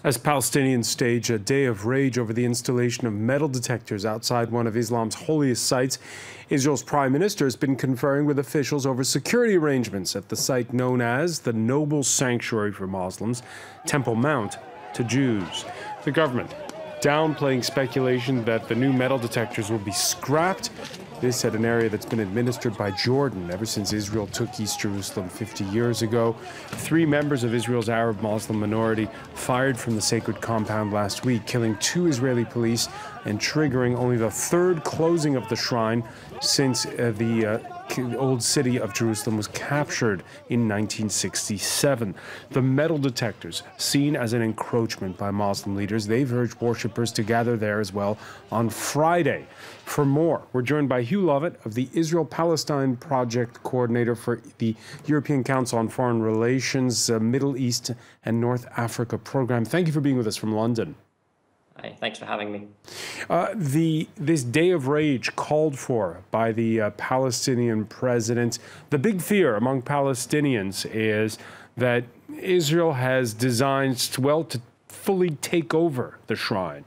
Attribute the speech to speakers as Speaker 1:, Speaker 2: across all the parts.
Speaker 1: As Palestinians stage a day of rage over the installation of metal detectors outside one of Islam's holiest sites, Israel's prime minister has been conferring with officials over security arrangements at the site known as the Noble Sanctuary for Muslims, Temple Mount to Jews. The government downplaying speculation that the new metal detectors will be scrapped. This at an area that's been administered by Jordan ever since Israel took East Jerusalem 50 years ago. 3 members of Israel's Arab Muslim minority fired from the sacred compound last week, killing 2 Israeli police and triggering only the 3rd closing of the shrine since the old city of Jerusalem was captured in 1967. The metal detectors, seen as an encroachment by Muslim leaders, they've urged worshippers to gather there as well on Friday. For more, we're joined by Hugh Lovett of the Israel-Palestine Project Coordinator for the European Council on Foreign Relations, Middle East and North Africa program. Thank you for being with us from London.
Speaker 2: Hi, thanks for having me.
Speaker 1: This day of rage called for by the Palestinian president. The big fear among Palestinians is that Israel has designs, well, to fully take over the shrine.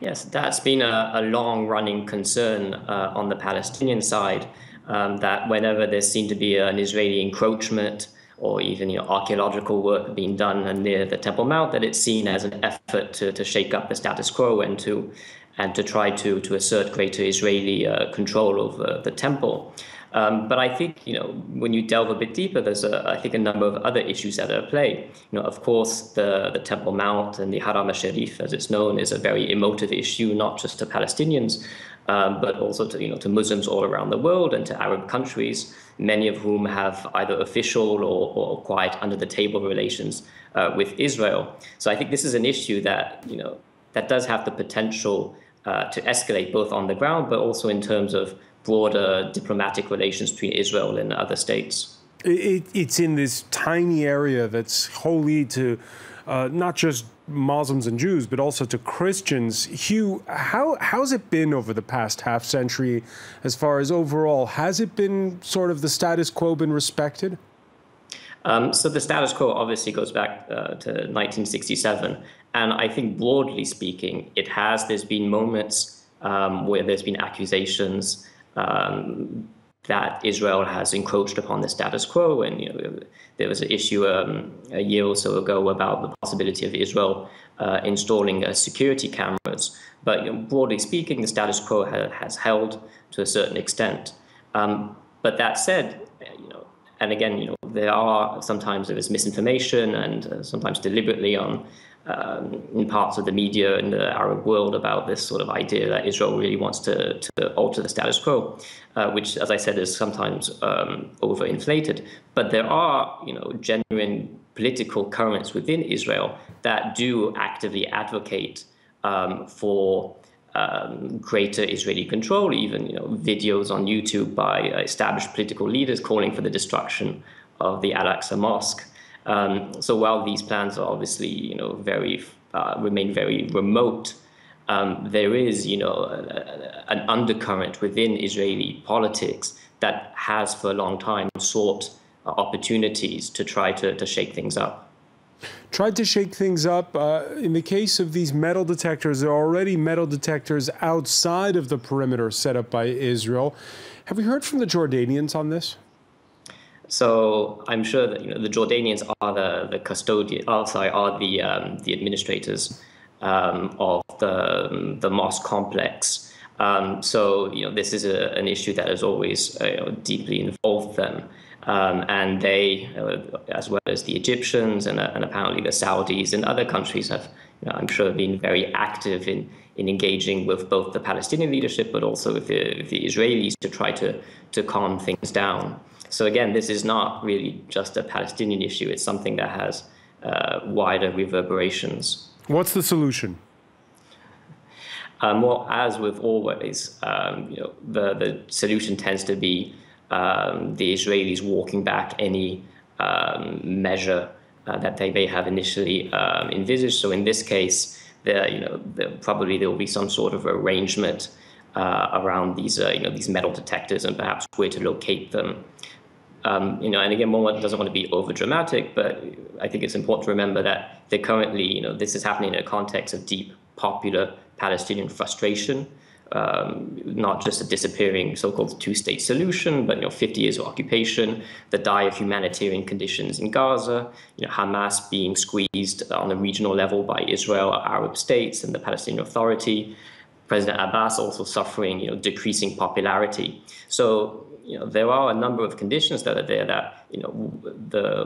Speaker 2: Yes, that's been a long-running concern on the Palestinian side, that whenever there's seen to be an Israeli encroachment or even archaeological work being done near the Temple Mount, that it's seen as an effort to shake up the status quo and to try to assert greater Israeli control over the temple. But I think, when you delve a bit deeper, there's I think a number of other issues that are at play. Of course, the Temple Mount and the Haram al-Sharif, as it's known, is a very emotive issue, not just to Palestinians, but also to Muslims all around the world and to Arab countries, many of whom have either official or quite under-the-table relations with Israel. So I think this is an issue that that does have the potential to escalate both on the ground, but also in terms of broader diplomatic relations between Israel and other states.
Speaker 1: It's in this tiny area that's holy to not just Muslims and Jews, but also to Christians. Hugh, how's it been over the past half century as far as overall? Has it been sort of the status quo been respected?
Speaker 2: So the status quo obviously goes back to 1967. And I think broadly speaking, there's been moments where there's been accusations that Israel has encroached upon the status quo. And there was an issue a year or so ago about the possibility of Israel installing security cameras. But broadly speaking, the status quo has held to a certain extent. But that said, and again, there is misinformation and sometimes deliberately in parts of the media in the Arab world about this sort of idea that Israel really wants to alter the status quo, which, as I said, is sometimes overinflated. But there are, genuine political currents within Israel that do actively advocate for greater Israeli control, even videos on YouTube by established political leaders calling for the destruction of the Al-Aqsa Mosque. So while these plans are obviously remain very remote, there is an undercurrent within Israeli politics that has for a long time sought opportunities to try to shake things up.
Speaker 1: Tried to shake things up. In the case of these metal detectors, there are already metal detectors outside of the perimeter set up by Israel. Have we heard from the Jordanians on this?
Speaker 2: So I'm sure that the Jordanians are the administrators of the mosque complex. So this is an issue that has always deeply involved them. And they, as well as the Egyptians and apparently the Saudis and other countries, have, I'm sure, been very active in engaging with both the Palestinian leadership, but also with the Israelis to try to calm things down. So again, this is not really just a Palestinian issue. It's something that has wider reverberations.
Speaker 1: What's the solution?
Speaker 2: Well, as with always, the solution tends to be the Israelis walking back any measure that they may have initially envisaged. So in this case, probably there will be some sort of arrangement around these metal detectors and perhaps where to locate them. And again, one doesn't want to be over dramatic, but I think it's important to remember that they're currently, this is happening in a context of deep popular Palestinian frustration, not just a disappearing so-called two-state solution, but 50 years of occupation, the dire humanitarian conditions in Gaza, Hamas being squeezed on a regional level by Israel, Arab states, and the Palestinian Authority. President Abbas also suffering, decreasing popularity. So, there are a number of conditions that are there that,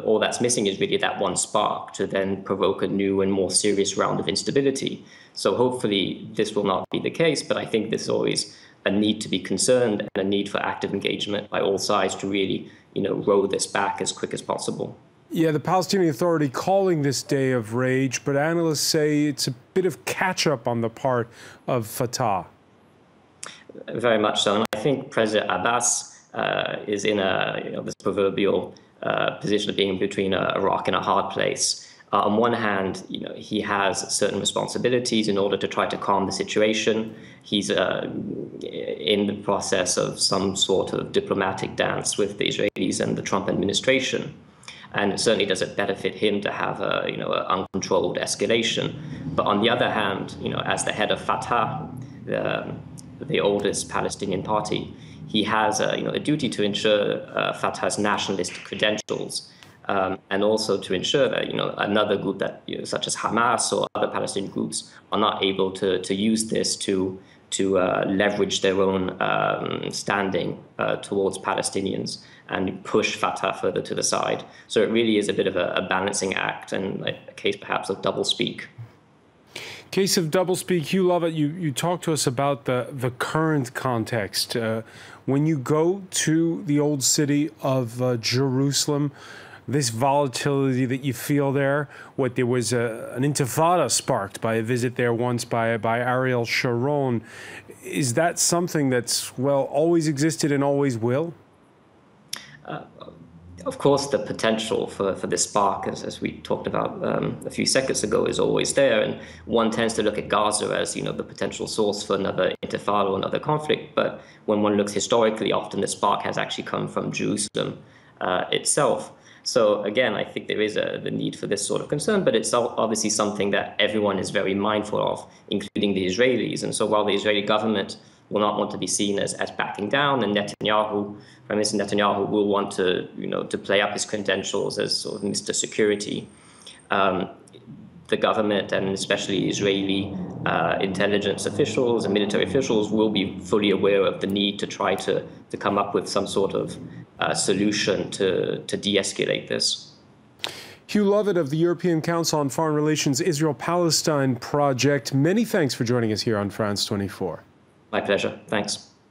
Speaker 2: all that's missing is really that one spark to then provoke a new and more serious round of instability. So hopefully this will not be the case, but I think there's always a need to be concerned and a need for active engagement by all sides to really, row this back as quick as possible.
Speaker 1: Yeah, the Palestinian Authority calling this day of rage, but analysts say it's a bit of catch-up on the part of Fatah.
Speaker 2: Very much so, and I think President Abbas is in this proverbial position of being between a rock and a hard place. On one hand, he has certain responsibilities in order to try to calm the situation. He's in the process of some sort of diplomatic dance with the Israelis and the Trump administration. And it certainly doesn't benefit him to have an uncontrolled escalation. But on the other hand, as the head of Fatah, the oldest Palestinian party, he has a duty to ensure Fatah's nationalist credentials, and also to ensure that another group that such as Hamas or other Palestinian groups are not able to use this to leverage their own standing towards Palestinians and push Fatah further to the side. So it really is a bit of a balancing act and a case perhaps of doublespeak.
Speaker 1: Case of doublespeak. Hugh Lovett, you talked to us about the current context. When you go to the old city of Jerusalem, this volatility that you feel there, there was an intifada sparked by a visit there once by Ariel Sharon. Is that something that's, always existed and always will?
Speaker 2: Of course, the potential for this spark, as we talked about a few seconds ago, is always there. And one tends to look at Gaza as, the potential source for another intifada or another conflict. But when one looks historically, often the spark has actually come from Jerusalem itself. So again, I think there is the need for this sort of concern, but it's obviously something that everyone is very mindful of, including the Israelis. And so while the Israeli government will not want to be seen as backing down, and Prime Minister Netanyahu will want to, to play up his credentials as sort of Mr. Security. The government, and especially Israeli intelligence officials and military officials, will be fully aware of the need to try to come up with some sort of solution to de-escalate this.
Speaker 1: Hugh Lovett of the European Council on Foreign Relations Israel-Palestine Project, many thanks for joining us here on France 24.
Speaker 2: My pleasure. Thanks.